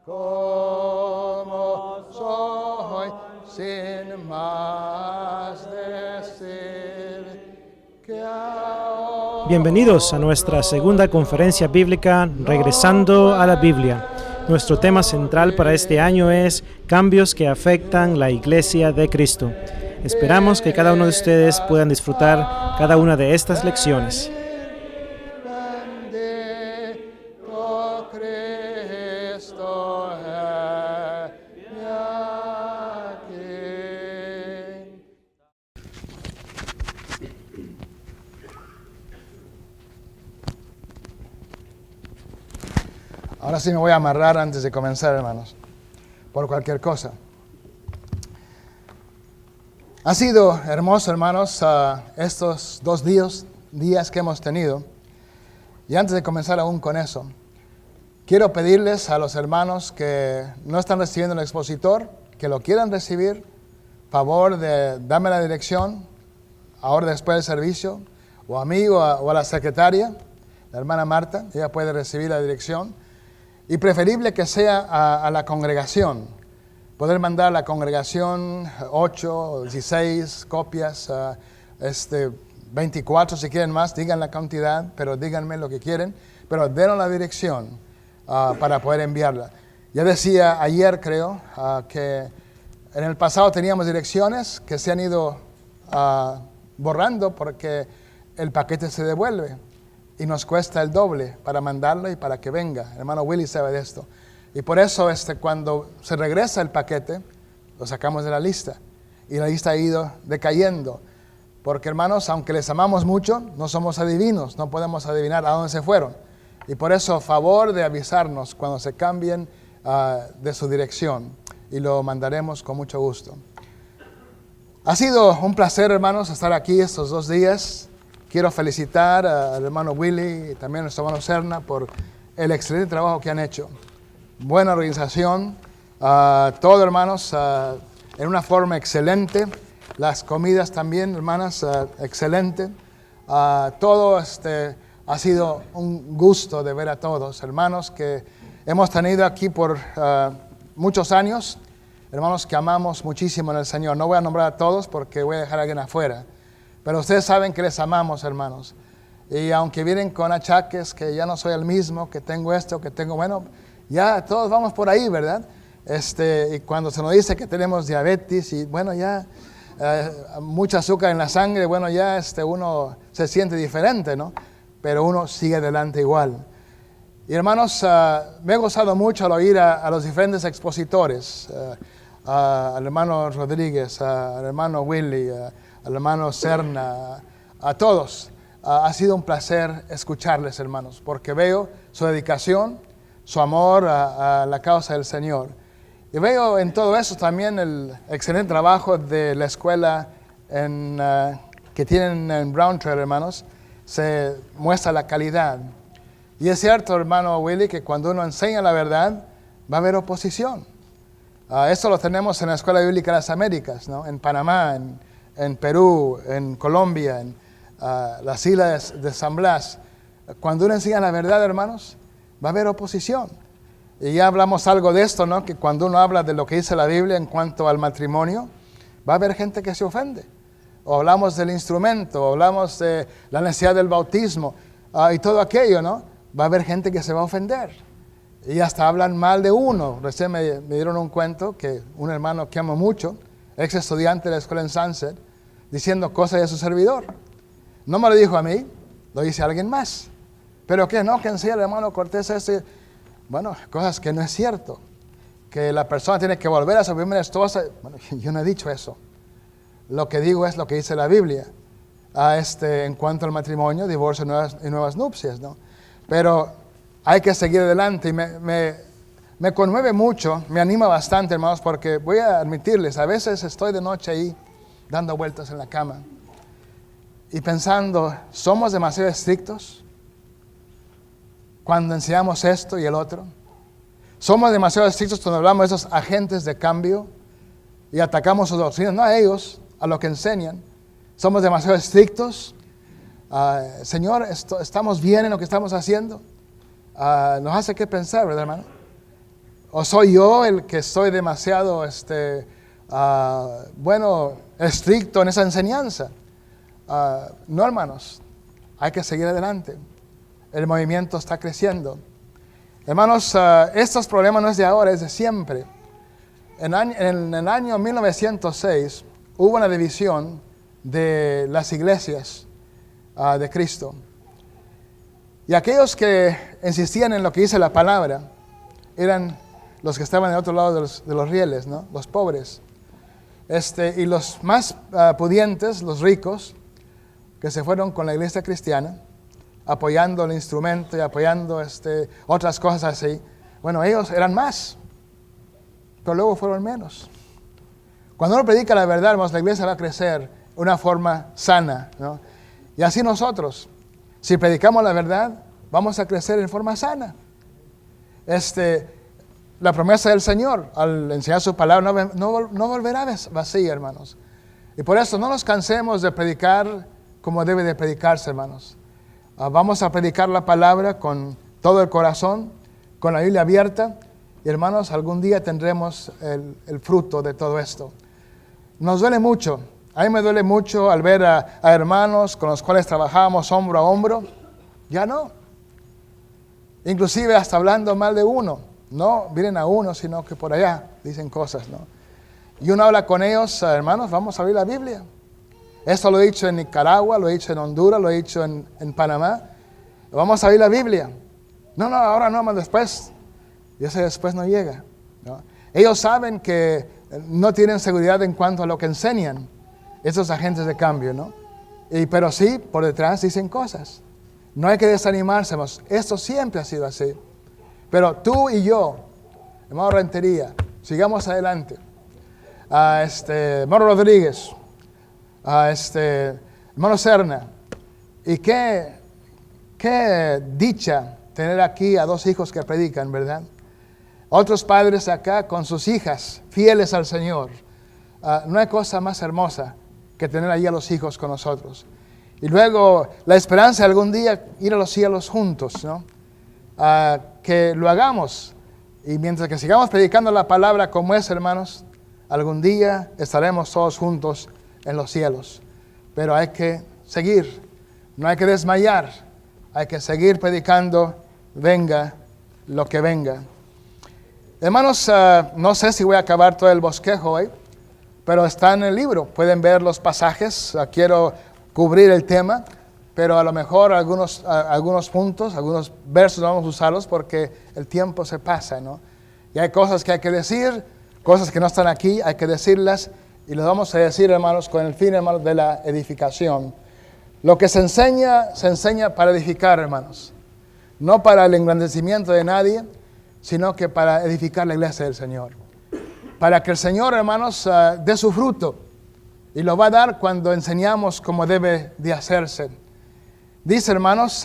como soy, sin más decir que ahora. Bienvenidos a nuestra segunda conferencia bíblica Regresando a la Biblia. Nuestro tema central para este año es cambios que afectan la Iglesia de Cristo. Esperamos que cada uno de ustedes puedan disfrutar cada una de estas lecciones. Bendito Cristo y aquí. Ahora sí me voy a amarrar antes de comenzar, hermanos, por cualquier cosa. Ha sido hermoso, hermanos, estos 2 días que hemos tenido. Y antes de comenzar aún con eso, quiero pedirles a los hermanos que no están recibiendo el expositor, que lo quieran recibir, favor de darme la dirección, ahora después del servicio, o a mí o a la secretaria, la hermana Marta, ella puede recibir la dirección. Y preferible que sea a la congregación. Poder mandar a la congregación 8 o 16 copias, 24 si quieren más, digan la cantidad, pero díganme lo que quieren, pero denos la dirección para poder enviarla. Ya decía ayer, creo, que en el pasado teníamos direcciones que se han ido borrando porque el paquete se devuelve. Y nos cuesta el doble para mandarlo y para que venga. El hermano Willy sabe de esto. Y por eso cuando se regresa el paquete, lo sacamos de la lista. Y la lista ha ido decayendo. Porque, hermanos, aunque les amamos mucho, no somos adivinos. No podemos adivinar a dónde se fueron. Y por eso, favor de avisarnos cuando se cambien de su dirección. Y lo mandaremos con mucho gusto. Ha sido un placer, hermanos, estar aquí estos 2 días. Quiero felicitar al hermano Willy y también a nuestro hermano Serna por el excelente trabajo que han hecho. Buena organización, todo, hermanos, en una forma excelente. Las comidas también, hermanas, excelente. Todo ha sido un gusto de ver a todos, hermanos, que hemos tenido aquí por muchos años. Hermanos que amamos muchísimo en el Señor. No voy a nombrar a todos porque voy a dejar a alguien afuera. Pero ustedes saben que les amamos, hermanos. Y aunque vienen con achaques, que ya no soy el mismo, que tengo esto, que tengo, bueno, ya todos vamos por ahí, ¿verdad? Y cuando se nos dice que tenemos diabetes y, bueno, ya mucha azúcar en la sangre, bueno, ya uno se siente diferente, ¿no? Pero uno sigue adelante igual. Y, hermanos, me he gozado mucho al oír a los diferentes expositores, al hermano Rodríguez, al hermano Willy, al hermano Serna, a todos. Ha sido un placer escucharles, hermanos, porque veo su dedicación, su amor a la causa del Señor. Y veo en todo eso también el excelente trabajo de la escuela que tienen en Browntrail, hermanos. Se muestra la calidad. Y es cierto, hermano Willy, que cuando uno enseña la verdad, va a haber oposición. Eso lo tenemos en la Escuela Bíblica de las Américas, ¿no? En Panamá, en Perú, en Colombia, en las islas de San Blas. Cuando uno enseña la verdad, hermanos, va a haber oposición. Y ya hablamos algo de esto, ¿no? Que cuando uno habla de lo que dice la Biblia en cuanto al matrimonio, va a haber gente que se ofende. O hablamos del instrumento, o hablamos de la necesidad del bautismo, y todo aquello, ¿no? Va a haber gente que se va a ofender. Y hasta hablan mal de uno. Recién me dieron un cuento que un hermano que amo mucho, ex estudiante de la escuela en Sunset, diciendo cosas de su servidor. No me lo dijo a mí, lo dice a alguien más. ¿Pero qué? No, que enseña el hermano Cortés bueno, cosas que no es cierto. Que la persona tiene que volver a su primera esposa. Bueno, yo no he dicho eso. Lo que digo es lo que dice la Biblia. En cuanto al matrimonio, divorcio y nuevas nupcias, ¿no? Pero hay que seguir adelante y me conmueve mucho, me anima bastante, hermanos, porque voy a admitirles, a veces estoy de noche ahí dando vueltas en la cama y pensando, ¿somos demasiado estrictos cuando enseñamos esto y el otro? ¿Somos demasiado estrictos cuando hablamos de esos agentes de cambio y atacamos sus doctrinas? No a ellos, a lo que enseñan. ¿Somos demasiado estrictos? Señor, ¿estamos bien en lo que estamos haciendo? Nos hace que pensar, ¿verdad, hermano? ¿O soy yo el que estoy demasiado estricto en esa enseñanza? No, hermanos, hay que seguir adelante. El movimiento está creciendo. Hermanos, estos problemas no es de ahora, es de siempre. En el año 1906 hubo una división de las iglesias de Cristo. Y aquellos que insistían en lo que dice la palabra eran los que estaban del otro lado de los rieles, ¿no? Los pobres. Y los más pudientes, los ricos, que se fueron con la iglesia cristiana, apoyando el instrumento y apoyando otras cosas así. Bueno, ellos eran más, pero luego fueron menos. Cuando uno predica la verdad, hermanos, la iglesia va a crecer de una forma sana, ¿no? Y así nosotros, si predicamos la verdad, vamos a crecer en forma sana. La promesa del Señor, al enseñar su palabra, no volverá vacía, hermanos. Y por eso no nos cansemos de predicar como debe de predicarse, hermanos. Vamos a predicar la palabra con todo el corazón, con la Biblia abierta. Y hermanos, algún día tendremos el fruto de todo esto. Nos duele mucho. A mí me duele mucho al ver a hermanos con los cuales trabajamos hombro a hombro. Ya no. Inclusive hasta hablando mal de uno. No vienen a uno, sino que por allá dicen cosas, ¿no? Y uno habla con ellos, hermanos, vamos a abrir la Biblia. Esto lo he dicho en Nicaragua, lo he dicho en Honduras, lo he dicho en Panamá. Vamos a abrir la Biblia. No, ahora no, más después. Y ese después no llega, ¿no? Ellos saben que no tienen seguridad en cuanto a lo que enseñan esos agentes de cambio, ¿no? Pero sí, por detrás dicen cosas. No hay que desanimarse, hermanos. Esto siempre ha sido así. Pero tú y yo, hermano Rentería, sigamos adelante. Hermano Rodríguez, hermano Serna. Y qué dicha tener aquí a dos hijos que predican, ¿verdad? Otros padres acá con sus hijas, fieles al Señor. No hay cosa más hermosa que tener allí a los hijos con nosotros. Y luego la esperanza de algún día ir a los cielos juntos, ¿no? Que lo hagamos. Y mientras que sigamos predicando la palabra como es, hermanos, algún día estaremos todos juntos en los cielos. Pero hay que seguir, no hay que desmayar, hay que seguir predicando, venga lo que venga. Hermanos, no sé si voy a acabar todo el bosquejo hoy, pero está en el libro, pueden ver los pasajes. Quiero cubrir el tema, pero a lo mejor algunos puntos, algunos versos vamos a usarlos porque el tiempo se pasa, ¿no? Y hay cosas que hay que decir, cosas que no están aquí, hay que decirlas, y las vamos a decir, hermanos, con el fin, hermanos, de la edificación. Lo que se enseña para edificar, hermanos, no para el engrandecimiento de nadie, sino que para edificar la iglesia del Señor. Para que el Señor, hermanos, dé su fruto, y lo va a dar cuando enseñamos cómo debe de hacerse. Dice, hermanos,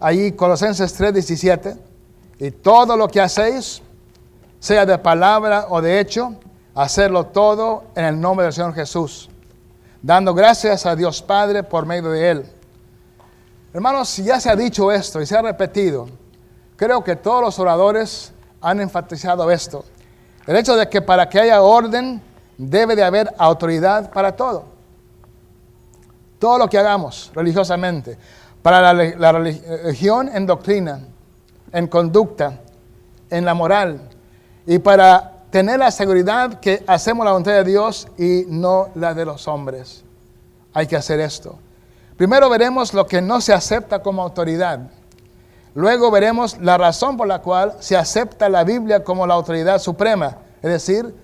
ahí Colosenses 3:17, y todo lo que hacéis, sea de palabra o de hecho, hacerlo todo en el nombre del Señor Jesús, dando gracias a Dios Padre por medio de Él. Hermanos, si ya se ha dicho esto y se ha repetido, creo que todos los oradores han enfatizado esto. El hecho de que para que haya orden, debe de haber autoridad para todo. Todo lo que hagamos religiosamente, para la religión en doctrina, en conducta, en la moral, y para tener la seguridad que hacemos la voluntad de Dios y no la de los hombres. Hay que hacer esto. Primero veremos lo que no se acepta como autoridad. Luego veremos la razón por la cual se acepta la Biblia como la autoridad suprema, es decir,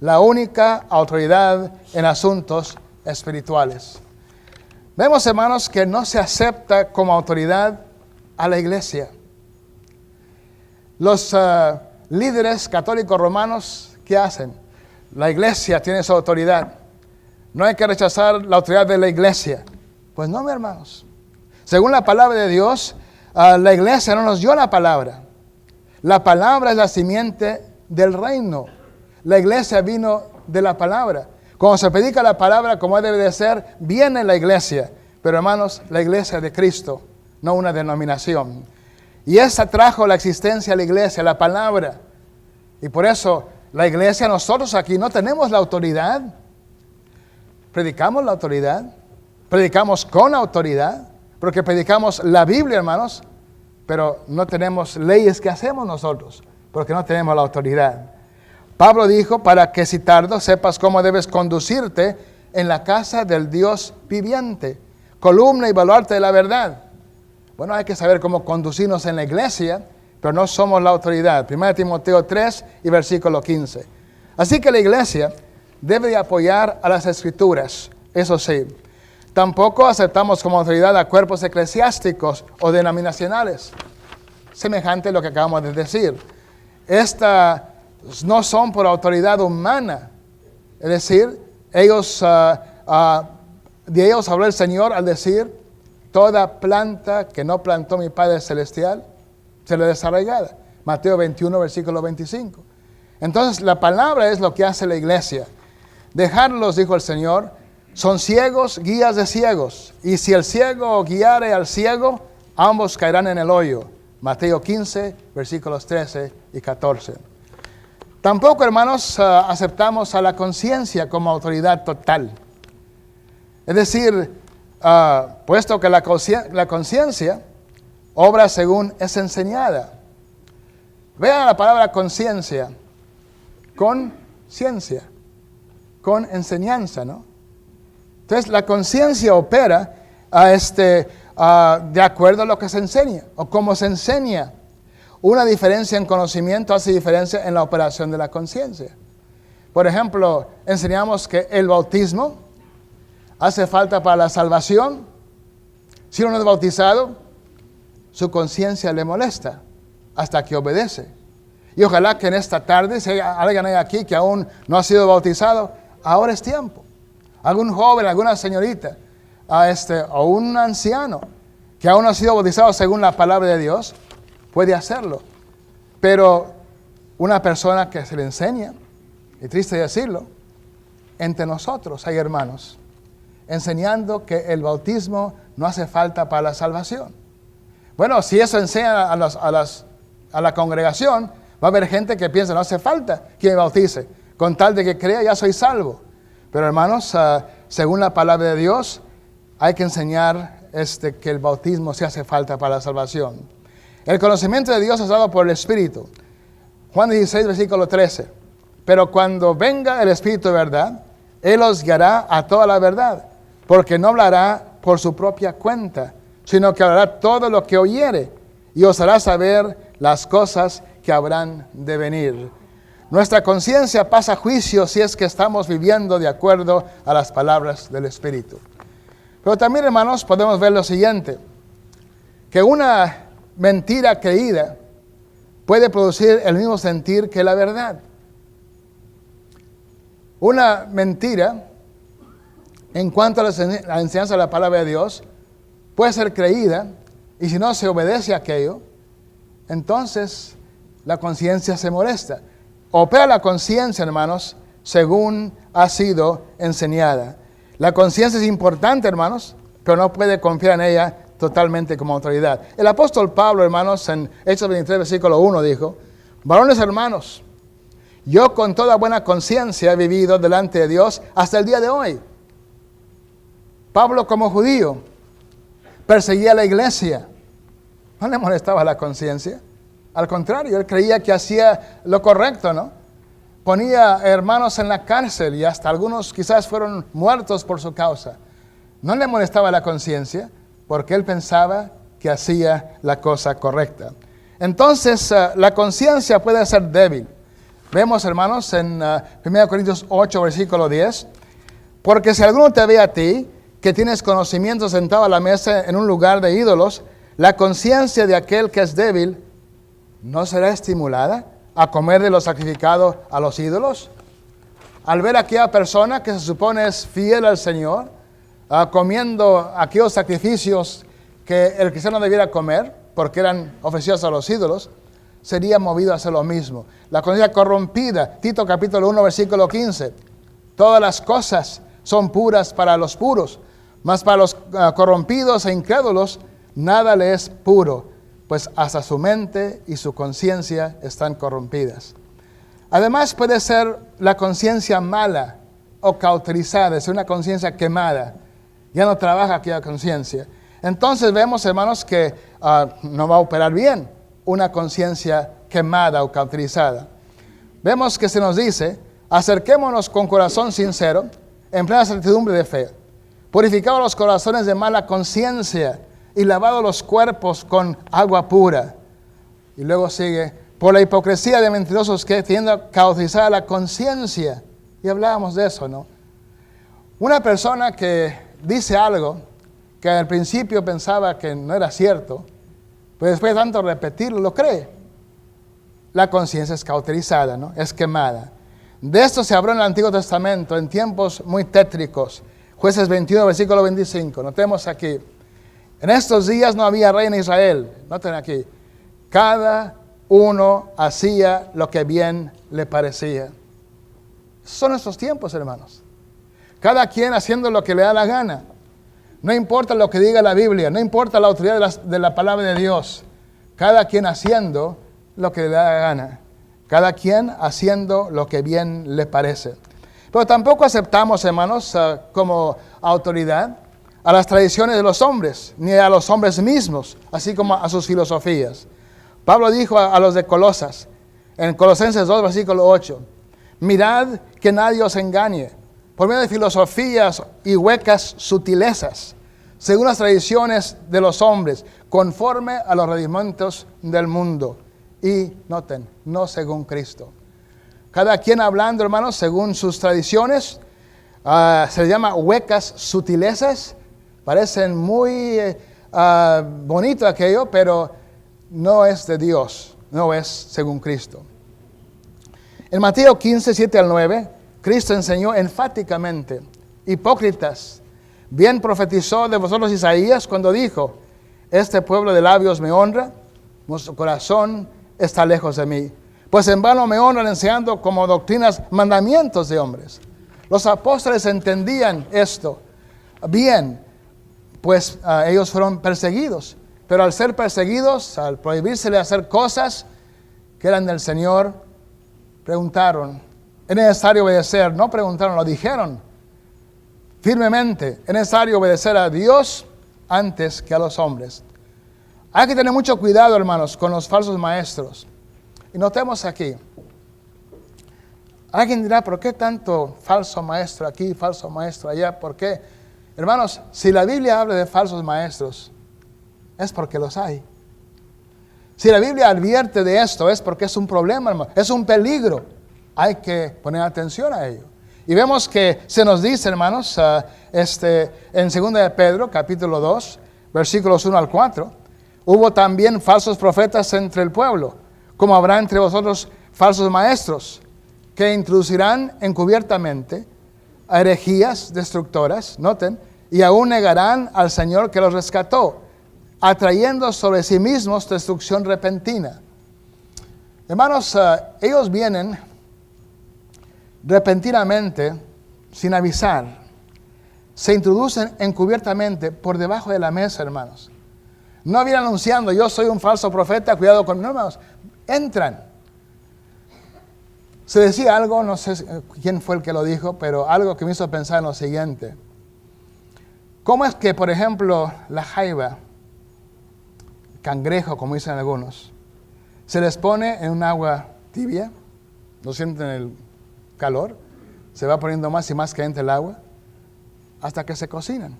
la única autoridad en asuntos espirituales. Vemos, hermanos, que no se acepta como autoridad a la iglesia. Los líderes católicos romanos, ¿qué hacen? La iglesia tiene su autoridad. No hay que rechazar la autoridad de la iglesia. Pues no, mis hermanos. Según la palabra de Dios, la iglesia no nos dio la palabra. La palabra es la simiente del reino. La iglesia vino de la palabra. Cuando se predica la palabra como debe de ser, viene la iglesia. Pero hermanos, la iglesia de Cristo, no una denominación. Y esa trajo la existencia a la iglesia, la palabra. Y por eso la iglesia, nosotros aquí no tenemos la autoridad. Predicamos la autoridad. Predicamos con autoridad. Porque predicamos la Biblia, hermanos. Pero no tenemos leyes que hacemos nosotros. Porque no tenemos la autoridad. Pablo dijo, para que si tardo sepas cómo debes conducirte en la casa del Dios viviente, columna y baluarte de la verdad. Bueno, hay que saber cómo conducirnos en la iglesia, pero no somos la autoridad. 1 Timoteo 3 y versículo 15. Así que la iglesia debe de apoyar a las escrituras, eso sí. Tampoco aceptamos como autoridad a cuerpos eclesiásticos o denominacionales, semejante a lo que acabamos de decir. Estas no son por autoridad humana, es decir, de ellos habló el Señor al decir, toda planta que no plantó mi Padre Celestial será desarraigada. Mateo 21, versículo 25. Entonces, la palabra es lo que hace la iglesia. Dejarlos, dijo el Señor, son ciegos, guías de ciegos. Y si el ciego guiare al ciego, ambos caerán en el hoyo. Mateo 15, versículos 13 y 14. Tampoco, hermanos, aceptamos a la conciencia como autoridad total. Es decir, puesto que la conciencia obra según es enseñada. Vean la palabra conciencia, con ciencia, con enseñanza, ¿no? Entonces la conciencia opera de acuerdo a lo que se enseña, o como se enseña. Una diferencia en conocimiento hace diferencia en la operación de la conciencia. Por ejemplo, enseñamos que el bautismo hace falta para la salvación. Si uno no es bautizado, su conciencia le molesta hasta que obedece. Y ojalá que en esta tarde, si hay alguien aquí que aún no ha sido bautizado, ahora es tiempo. Algún joven, alguna señorita, o un anciano que aún no ha sido bautizado según la palabra de Dios, puede hacerlo. Pero una persona que se le enseña, y triste decirlo, entre nosotros hay hermanos, enseñando que el bautismo no hace falta para la salvación. Bueno, si eso enseña a la congregación, va a haber gente que piensa, no hace falta que me bautice. Con tal de que crea, ya soy salvo. Pero hermanos, según la palabra de Dios, hay que enseñar que el bautismo sí hace falta para la salvación. El conocimiento de Dios es dado por el Espíritu. Juan 16, versículo 13. Pero cuando venga el Espíritu de verdad, Él os guiará a toda la verdad, porque no hablará por su propia cuenta, sino que hablará todo lo que oyere, y os hará saber las cosas que habrán de venir. Nuestra conciencia pasa juicio si es que estamos viviendo de acuerdo a las palabras del Espíritu. Pero también, hermanos, podemos ver lo siguiente, que una mentira creída puede producir el mismo sentir que la verdad. Una mentira, en cuanto a la enseñanza de la palabra de Dios, puede ser creída, y si no se obedece a aquello, entonces la conciencia se molesta. Opera la conciencia, hermanos, según ha sido enseñada. La conciencia es importante, hermanos, pero no puede confiar en ella totalmente como autoridad. El apóstol Pablo, hermanos, en Hechos 23, versículo 1, dijo, varones hermanos, yo con toda buena conciencia he vivido delante de Dios hasta el día de hoy. Pablo, como judío, perseguía a la iglesia. No le molestaba la conciencia. Al contrario, él creía que hacía lo correcto, ¿no? Ponía hermanos en la cárcel y hasta algunos quizás fueron muertos por su causa. No le molestaba la conciencia porque él pensaba que hacía la cosa correcta. Entonces, la conciencia puede ser débil. Vemos, hermanos, en 1 Corintios 8, versículo 10, porque si alguno te ve a ti, que tienes conocimiento sentado a la mesa en un lugar de ídolos, la conciencia de aquel que es débil ¿no será estimulada a comer de lo sacrificado a los ídolos? Al ver a aquella persona que se supone es fiel al Señor, comiendo aquellos sacrificios que el cristiano debiera comer, porque eran ofrecidos a los ídolos, sería movido a hacer lo mismo. La conciencia corrompida, Tito capítulo 1, versículo 15. Todas las cosas son puras para los puros, mas para los corrompidos e incrédulos nada le es puro, pues hasta su mente y su conciencia están corrompidas. Además puede ser la conciencia mala o cauterizada, es una conciencia quemada. Ya no trabaja aquella conciencia. Entonces vemos, hermanos, que no va a operar bien una conciencia quemada o cauterizada. Vemos que se nos dice, acerquémonos con corazón sincero, en plena certidumbre de fe, purificados los corazones de mala conciencia y lavados los cuerpos con agua pura. Y luego sigue, por la hipocresía de mentirosos que tienden a cauterizar la conciencia. Y hablábamos de eso, ¿no? Una persona que dice algo que al principio pensaba que no era cierto, pues después de tanto repetirlo, lo cree. La conciencia es cauterizada, ¿no? Es quemada. De esto se habló en el Antiguo Testamento, en tiempos muy tétricos. Jueces 21, versículo 25. Notemos aquí. En estos días no había rey en Israel. Noten aquí. Cada uno hacía lo que bien le parecía. Son nuestros tiempos, hermanos. Cada quien haciendo lo que le da la gana. No importa lo que diga la Biblia, no importa la autoridad de la palabra de Dios. Cada quien haciendo lo que le da la gana. Cada quien haciendo lo que bien le parece. Pero tampoco aceptamos, hermanos, como autoridad a las tradiciones de los hombres, ni a los hombres mismos, así como a sus filosofías. Pablo dijo a los de Colosas, en Colosenses 2, versículo 8, mirad que nadie os engañe, por medio de filosofías y huecas sutilezas, según las tradiciones de los hombres, conforme a los rudimentos del mundo. Y noten, no según Cristo. Cada quien hablando, hermanos, según sus tradiciones, se le llama huecas sutilezas. Parecen muy bonito aquello, pero no es de Dios, no es según Cristo. En Mateo 15, 7 al 9, Cristo enseñó enfáticamente, hipócritas, bien profetizó de vosotros Isaías cuando dijo, este pueblo de labios me honra, vuestro corazón está lejos de mí. Pues en vano me honran enseñando como doctrinas mandamientos de hombres. Los apóstoles entendían esto bien, pues ellos fueron perseguidos. Pero al ser perseguidos, al prohibírsele hacer cosas que eran del Señor, preguntaron, ¿es necesario obedecer? No preguntaron, lo dijeron firmemente. Es necesario obedecer a Dios antes que a los hombres. Hay que tener mucho cuidado, hermanos, con los falsos maestros. Y notemos aquí. Alguien dirá, ¿por qué tanto falso maestro aquí, falso maestro allá? ¿Por qué? Hermanos, si la Biblia habla de falsos maestros, es porque los hay. Si la Biblia advierte de esto, es porque es un problema, hermano. Es un peligro. Hay que poner atención a ello. Y vemos que se nos dice, hermanos, en 2 de Pedro, capítulo 2, versículos 1 al 4, hubo también falsos profetas entre el pueblo, como habrá entre vosotros falsos maestros, que introducirán encubiertamente herejías destructoras, noten, y aún negarán al Señor que los rescató, atrayendo sobre sí mismos destrucción repentina. Hermanos, ellos vienen repentinamente, sin avisar, se introducen encubiertamente por debajo de la mesa, hermanos. No vienen anunciando, yo soy un falso profeta, cuidado con... No, hermanos, entran. Se decía algo, no sé quién fue el que lo dijo, pero algo que me hizo pensar en lo siguiente. ¿Cómo es que, por ejemplo, la jaiba, cangrejo, como dicen algunos, se les pone en un agua tibia, no sienten el calor, se va poniendo más y más caliente el agua, hasta que se cocinan?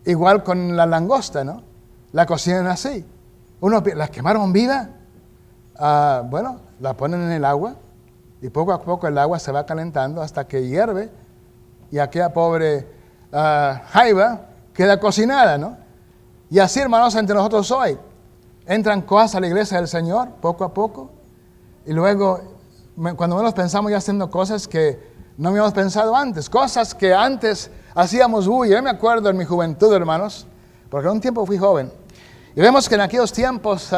Igual con la langosta, ¿no? La cocinan así. La quemaron viva, bueno, la ponen en el agua y poco a poco el agua se va calentando hasta que hierve y aquella pobre jaiba queda cocinada, ¿no? Y así, hermanos, entre nosotros hoy entran cosas a la iglesia del Señor poco a poco y luego cuando menos pensamos ya haciendo cosas que no habíamos pensado antes, cosas que antes hacíamos bulla. Yo me acuerdo en mi juventud, hermanos, porque en un tiempo fui joven y vemos que en aquellos tiempos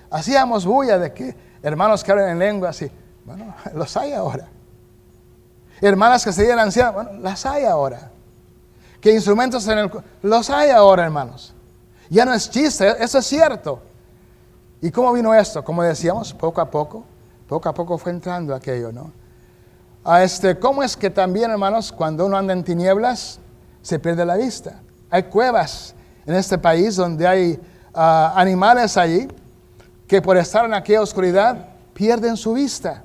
hacíamos bulla de que hermanos que hablan en lenguas y bueno, los hay ahora. Hermanas que se dieran ancianas, bueno, las hay ahora. Que instrumentos los hay ahora, hermanos. Ya no es chiste, eso es cierto. ¿Y cómo vino esto? Como decíamos, poco a poco, Poco a poco fue entrando aquello, ¿no? ¿Cómo es que también, hermanos, cuando uno anda en tinieblas, se pierde la vista? Hay cuevas en este país donde hay animales allí que por estar en aquella oscuridad pierden su vista.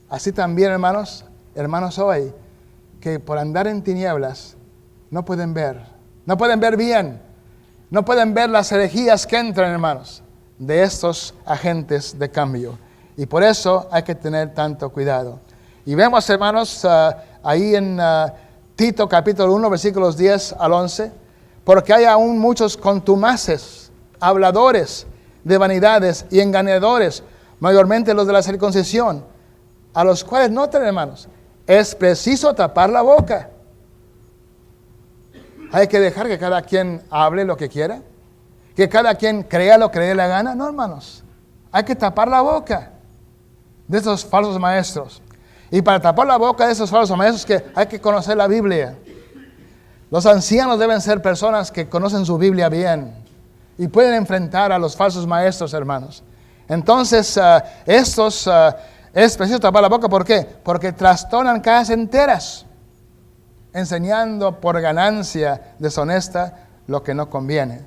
Así también, hermanos hoy, que por andar en tinieblas no pueden ver bien, no pueden ver las herejías que entran, hermanos, de estos agentes de cambio. Y por eso hay que tener tanto cuidado. Y vemos, hermanos, ahí en Tito capítulo 1, versículos 10 al 11, porque hay aún muchos contumaces, habladores de vanidades y engañadores, mayormente los de la circuncisión, a los cuales, noten, hermanos, es preciso tapar la boca. Hay que dejar que cada quien hable lo que quiera, que cada quien crea lo que le dé la gana. No, hermanos, hay que tapar la boca de esos falsos maestros. Y para tapar la boca de esos falsos maestros que hay que conocer la Biblia. Los ancianos deben ser personas que conocen su Biblia bien y pueden enfrentar a los falsos maestros, hermanos. Entonces, es preciso tapar la boca. ¿Por qué? Porque trastornan casas enteras, enseñando por ganancia deshonesta lo que no conviene.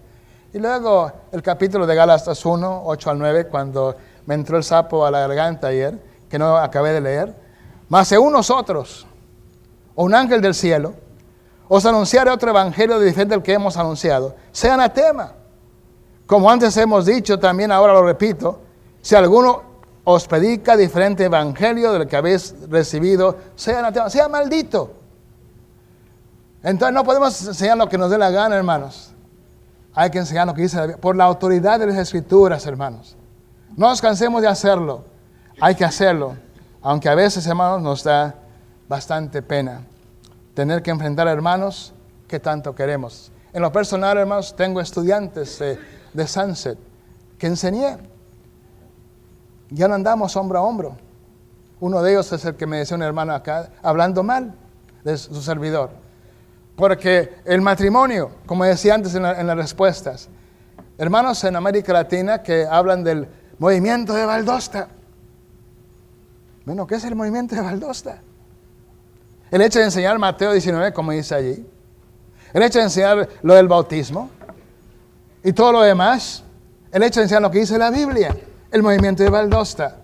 Y luego el capítulo de Gálatas 1, 8 al 9, cuando me entró el sapo a la garganta ayer, que no acabé de leer. Mas según nosotros, o un ángel del cielo, os anunciaré otro evangelio diferente del que hemos anunciado, sea anatema. Como antes hemos dicho, también ahora lo repito, si alguno os predica diferente evangelio del que habéis recibido, sea anatema, sea maldito. Entonces no podemos enseñar lo que nos dé la gana, hermanos. Hay que enseñar lo que dice la Biblia, por la autoridad de las Escrituras, hermanos. No nos cansemos de hacerlo, hay que hacerlo. Aunque a veces, hermanos, nos da bastante pena tener que enfrentar a hermanos que tanto queremos. En lo personal, hermanos, tengo estudiantes de Sunset que enseñé. Ya no andamos hombro a hombro. Uno de ellos es el que me decía un hermano acá, hablando mal de su servidor. Porque el matrimonio, como decía antes en las respuestas, hermanos en América Latina que hablan del movimiento de Valdosta. Bueno, ¿qué es el movimiento de Valdosta? El hecho de enseñar Mateo 19, como dice allí. El hecho de enseñar lo del bautismo. Y todo lo demás. El hecho de enseñar lo que dice la Biblia. El movimiento de Valdosta.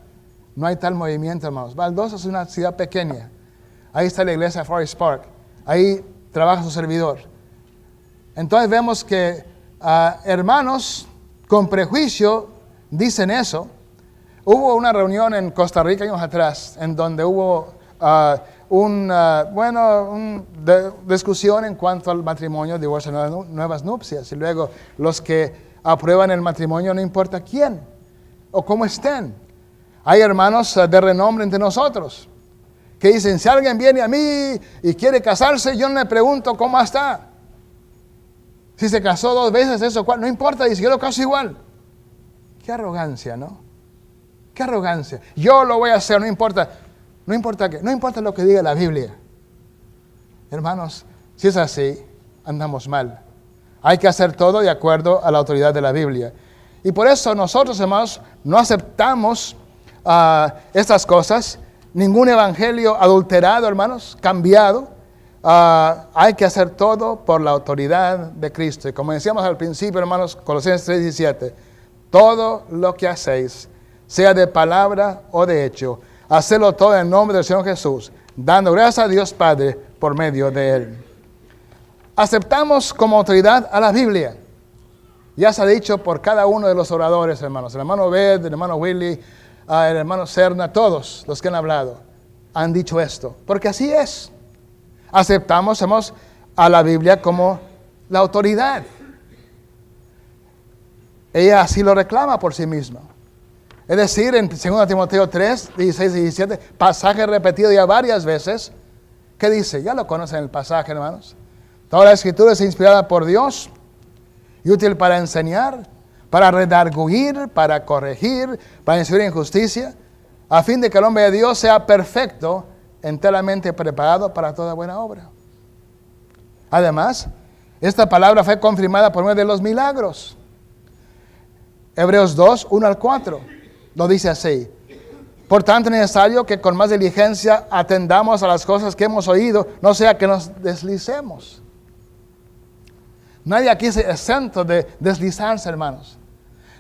No hay tal movimiento, hermanos. Valdosta es una ciudad pequeña. Ahí está la iglesia de Forest Park. Ahí trabaja su servidor. Entonces vemos que hermanos con prejuicio dicen eso. Hubo una reunión en Costa Rica años atrás, en donde hubo una discusión en cuanto al matrimonio, divorcio, nuevas nupcias. Y luego los que aprueban el matrimonio, no importa quién o cómo estén. Hay hermanos de renombre entre nosotros que dicen, si alguien viene a mí y quiere casarse, yo no le pregunto cómo está. Si se casó 2 veces, eso, no importa, dice, yo lo caso igual. Qué arrogancia, ¿no? Qué arrogancia. Yo lo voy a hacer, no importa qué, no importa lo que diga la Biblia. Hermanos, si es así, andamos mal. Hay que hacer todo de acuerdo a la autoridad de la Biblia. Y por eso nosotros, hermanos, no aceptamos estas cosas, ningún evangelio adulterado, hermanos, cambiado. Hay que hacer todo por la autoridad de Cristo. Y como decíamos al principio, hermanos, Colosenses 3:17, todo lo que hacéis, sea de palabra o de hecho, hacedlo todo en nombre del Señor Jesús, dando gracias a Dios Padre por medio de Él. Aceptamos como autoridad a la Biblia. Ya se ha dicho por cada uno de los oradores, hermanos. El hermano Bed, el hermano Willy, el hermano Serna, todos los que han hablado han dicho esto. Porque así es. Aceptamos, hermanos, a la Biblia como la autoridad. Ella así lo reclama por sí misma. Es decir, en 2 Timoteo 3, 16 y 17, pasaje repetido ya varias veces, ¿qué dice? Ya lo conocen el pasaje, hermanos. Toda la Escritura es inspirada por Dios y útil para enseñar, para redarguir, para corregir, para instruir en justicia, a fin de que el hombre de Dios sea perfecto, enteramente preparado para toda buena obra. Además, esta palabra fue confirmada por medio de los milagros. Hebreos 2, 1 al 4, lo dice así. Por tanto, es necesario que con más diligencia atendamos a las cosas que hemos oído, no sea que nos deslicemos. Nadie aquí es exento de deslizarse, hermanos.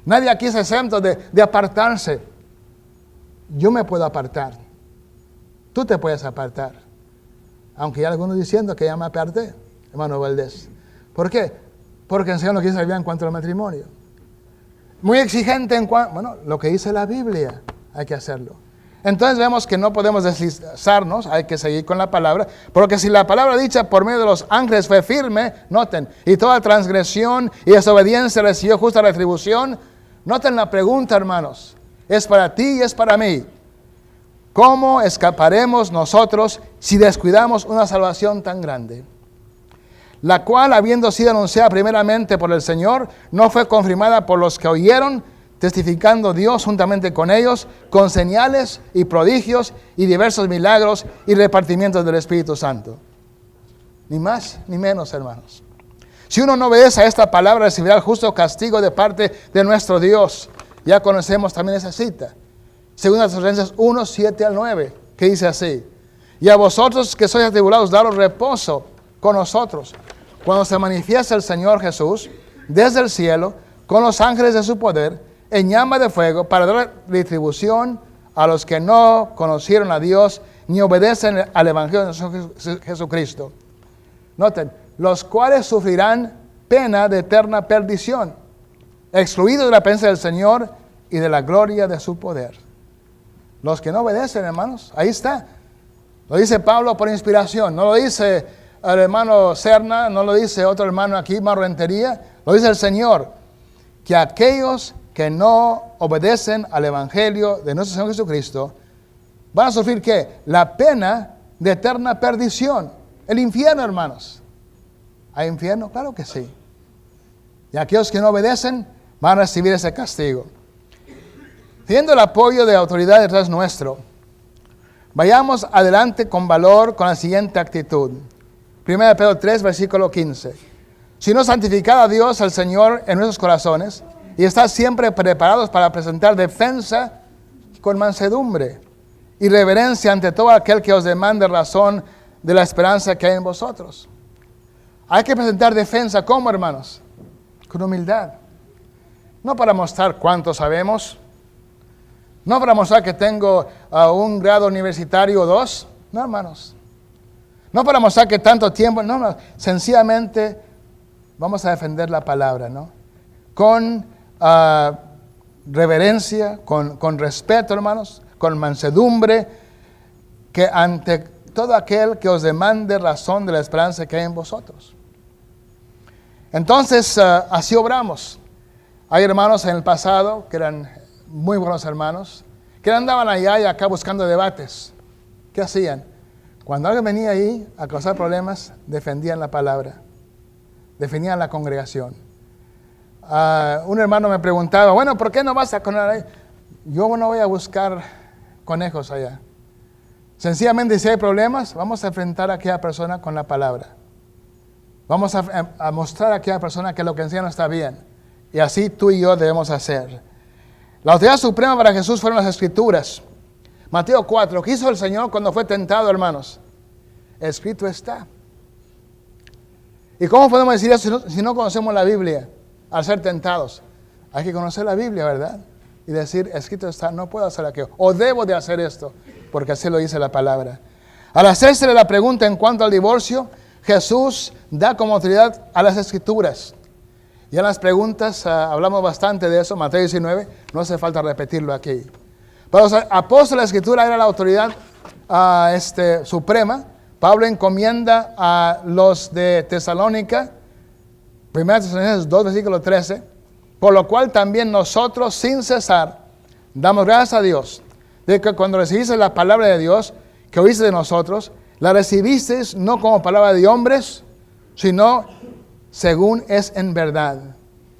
Nadie aquí es exento de apartarse. Yo me puedo apartar. Tú te puedes apartar. Aunque hay algunos diciendo que ya me aparté, hermano Valdés. ¿Por qué? Porque el Señor no quiere saber en cuanto al matrimonio. Muy exigente en cuanto, bueno, lo que dice la Biblia, hay que hacerlo. Entonces vemos que no podemos deslizarnos, hay que seguir con la palabra, porque si la palabra dicha por medio de los ángeles fue firme, noten, y toda transgresión y desobediencia recibió justa retribución, noten la pregunta, hermanos, es para ti y es para mí. ¿Cómo escaparemos nosotros si descuidamos una salvación tan grande? La cual, habiendo sido anunciada primeramente por el Señor, no fue confirmada por los que oyeron, testificando Dios juntamente con ellos, con señales y prodigios y diversos milagros y repartimientos del Espíritu Santo. Ni más ni menos, hermanos. Si uno no obedece a esta palabra, recibirá el justo castigo de parte de nuestro Dios. Ya conocemos también esa cita. Según Tesalonicenses 1, 7 al 9, que dice así: y a vosotros que sois atribulados, daros reposo con nosotros, cuando se manifiesta el Señor Jesús desde el cielo, con los ángeles de su poder, en llama de fuego, para dar retribución a los que no conocieron a Dios, ni obedecen al Evangelio de Jesucristo. Noten, los cuales sufrirán pena de eterna perdición, excluidos de la presencia del Señor y de la gloria de su poder. Los que no obedecen, hermanos, ahí está. Lo dice Pablo por inspiración, no lo dice el hermano Serna, no lo dice otro hermano aquí, Rentería, lo dice el Señor, que aquellos que no obedecen al Evangelio de nuestro Señor Jesucristo van a sufrir ¿qué? La pena de eterna perdición, el infierno, hermanos. ¿Hay infierno? Claro que sí. Y aquellos que no obedecen van a recibir ese castigo. Teniendo el apoyo de autoridad detrás nuestro, vayamos adelante con valor con la siguiente actitud. 1 Pedro 3, versículo 15. Sino santificad a Dios, el Señor, en nuestros corazones, y estad siempre preparados para presentar defensa con mansedumbre y reverencia ante todo aquel que os demande razón de la esperanza que hay en vosotros. Hay que presentar defensa, ¿cómo, hermanos? Con humildad. No para mostrar cuánto sabemos, no para mostrar que tengo un grado universitario o 2, no, hermanos. No para mostrar que tanto tiempo, no, sencillamente vamos a defender la palabra, ¿no? Con reverencia, con respeto, hermanos, con mansedumbre, que ante todo aquel que os demande razón de la esperanza que hay en vosotros. Entonces, así obramos. Hay hermanos en el pasado que eran muy buenos hermanos, que andaban allá y acá buscando debates. ¿Qué hacían? Cuando alguien venía ahí a causar problemas, defendían la palabra, defendían la congregación. Un hermano me preguntaba, bueno, ¿por qué no vas a condenar ahí? Yo no voy a buscar conejos allá. Sencillamente, si hay problemas, vamos a enfrentar a aquella persona con la palabra. Vamos a mostrar a aquella persona que lo que enseña no está bien. Y así tú y yo debemos hacer. La autoridad suprema para Jesús fueron las Escrituras. Mateo 4, ¿qué hizo el Señor cuando fue tentado, hermanos? Escrito está. ¿Y cómo podemos decir eso si no conocemos la Biblia al ser tentados? Hay que conocer la Biblia, ¿verdad? Y decir, escrito está, no puedo hacer aquello, o debo de hacer esto, porque así lo dice la palabra. Al hacerse la pregunta en cuanto al divorcio, Jesús da como autoridad a las Escrituras. Ya en las preguntas hablamos bastante de eso, Mateo 19, no hace falta repetirlo aquí. Para los apóstoles, la Escritura era la autoridad suprema. Pablo encomienda a los de Tesalónica, 1 Tesalonicenses 2, versículo 13, por lo cual también nosotros sin cesar damos gracias a Dios, de que cuando recibiste la palabra de Dios, que oíste de nosotros, la recibisteis no como palabra de hombres, sino según es en verdad,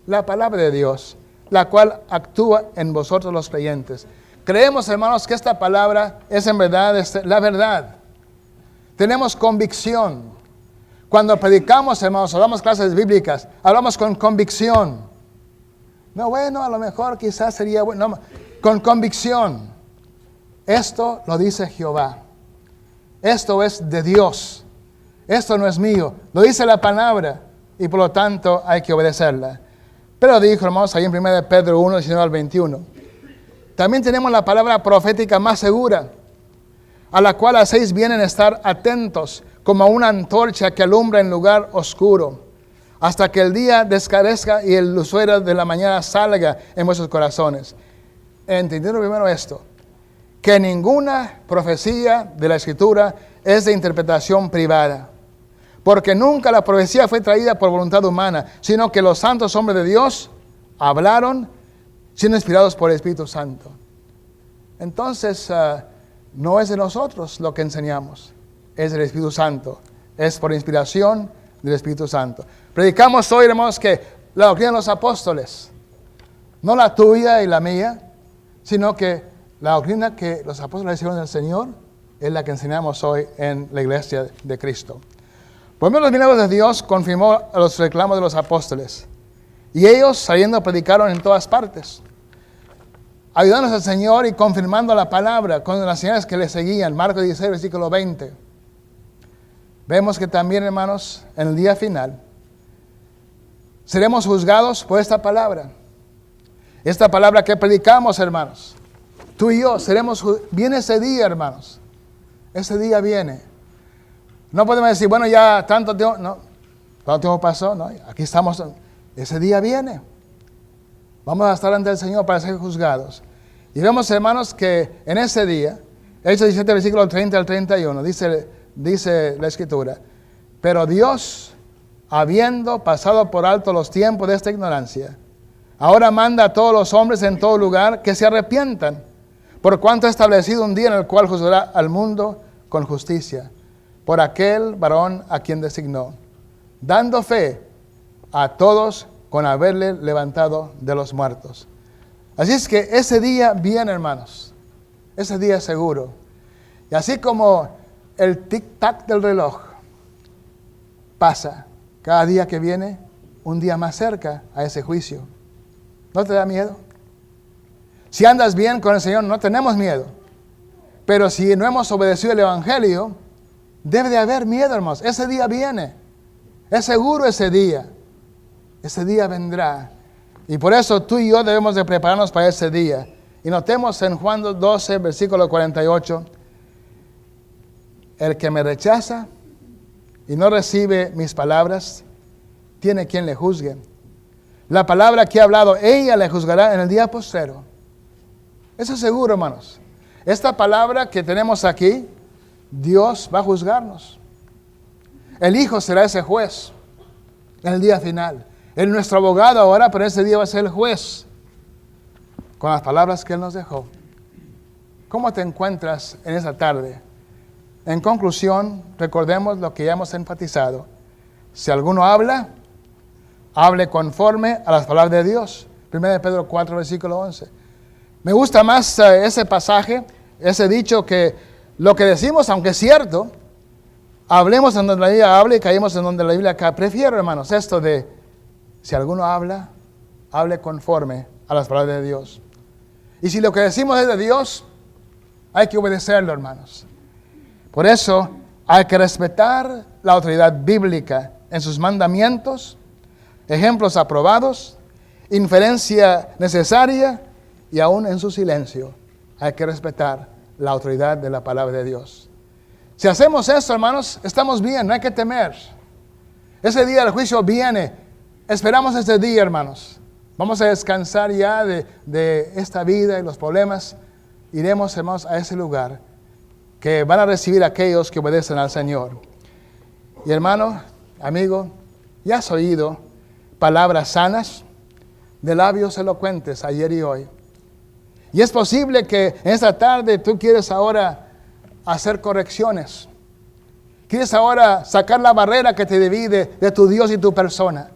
la palabra de Dios, la cual actúa en vosotros los creyentes. Creemos, hermanos, que esta palabra es en verdad la verdad. Tenemos convicción. Cuando predicamos, hermanos, hablamos clases bíblicas, hablamos con convicción. No, bueno, a lo mejor quizás sería bueno, no, con convicción. esto lo dice Jehová. Esto es de Dios. Esto no es mío. Lo dice la palabra y por lo tanto hay que obedecerla. Pero dijo, hermanos, ahí en 1 Pedro 1, 19 al 21. También tenemos la palabra profética más segura, a la cual hacéis bien en estar atentos, como a una antorcha que alumbra en lugar oscuro, hasta que el día descarezca y el lucero de la mañana salga en vuestros corazones. Entendiendo primero esto, que ninguna profecía de la Escritura es de interpretación privada, porque nunca la profecía fue traída por voluntad humana, sino que los santos hombres de Dios hablaron siendo inspirados por el Espíritu Santo. Entonces, no es de nosotros lo que enseñamos, es del Espíritu Santo, es por inspiración del Espíritu Santo. Predicamos hoy, hermanos, que la doctrina de los apóstoles, no la tuya y la mía, sino que la doctrina que los apóstoles hicieron del Señor es la que enseñamos hoy en la iglesia de Cristo. Por medio de los milagros de Dios confirmó los reclamos de los apóstoles, y ellos saliendo predicaron en todas partes, ayudándonos al Señor y confirmando la palabra con las señales que le seguían. Marcos 16, versículo 20. Vemos que también, hermanos, en el día final, seremos juzgados por esta palabra. Esta palabra que predicamos, hermanos. Tú y yo viene ese día, hermanos. Ese día viene. No podemos decir, bueno, ya tanto tiempo, no. ¿Cuánto tiempo pasó? No, aquí estamos. Ese día viene. Vamos a estar ante el Señor para ser juzgados. Y vemos, hermanos, que en ese día, Hechos 17, versículo 30 al 31, dice la Escritura, pero Dios, habiendo pasado por alto los tiempos de esta ignorancia, ahora manda a todos los hombres en todo lugar que se arrepientan, por cuanto ha establecido un día en el cual juzgará al mundo con justicia, por aquel varón a quien designó, dando fe a todos con haberle levantado de los muertos. Así es que ese día viene, hermanos. Ese día es seguro. Y así como el tic-tac del reloj pasa cada día que viene, un día más cerca a ese juicio. ¿No te da miedo? Si andas bien con el Señor, no tenemos miedo. Pero si no hemos obedecido el Evangelio, debe de haber miedo, hermanos. Ese día viene. Es seguro ese día. Ese día vendrá. Y por eso tú y yo debemos de prepararnos para ese día. Y notemos en Juan 12, versículo 48, el que me rechaza y no recibe mis palabras, tiene quien le juzgue. La palabra que he hablado, ella le juzgará en el día postrero. Eso es seguro, hermanos. Esta palabra que tenemos aquí, Dios va a juzgarnos. El Hijo será ese juez en el día final. Él es nuestro abogado ahora, pero ese día va a ser el juez con las palabras que Él nos dejó. ¿Cómo te encuentras en esa tarde? En conclusión, recordemos lo que ya hemos enfatizado. Si alguno habla, hable conforme a las palabras de Dios. 1 Pedro 4, versículo 11. Me gusta más ese pasaje, ese dicho que lo que decimos, aunque es cierto, hablemos en donde la Biblia habla y caemos en donde la Biblia acá. Prefiero, hermanos, esto de, si alguno habla, hable conforme a las palabras de Dios. Y si lo que decimos es de Dios, hay que obedecerlo, hermanos. Por eso hay que respetar la autoridad bíblica en sus mandamientos, ejemplos aprobados, inferencia necesaria y aún en su silencio. Hay que respetar la autoridad de la palabra de Dios. Si hacemos eso, hermanos, estamos bien, no hay que temer. Ese día del juicio viene. Esperamos ese día, hermanos. Vamos a descansar ya de esta vida y los problemas. Iremos, hermanos, a ese lugar que van a recibir aquellos que obedecen al Señor. Y hermano, amigo, ya has oído palabras sanas de labios elocuentes ayer y hoy. Y es posible que en esta tarde tú quieres ahora hacer correcciones. Quieres ahora sacar la barrera que te divide de tu Dios y tu persona.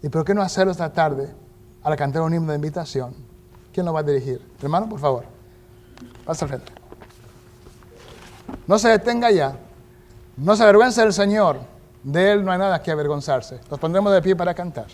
¿Y por qué no hacerlo esta tarde al cantar un himno de invitación? ¿Quién lo va a dirigir? Hermano, por favor. Pasa al frente. No se detenga ya. No se avergüence del Señor. De Él no hay nada que avergonzarse. Nos pondremos de pie para cantar.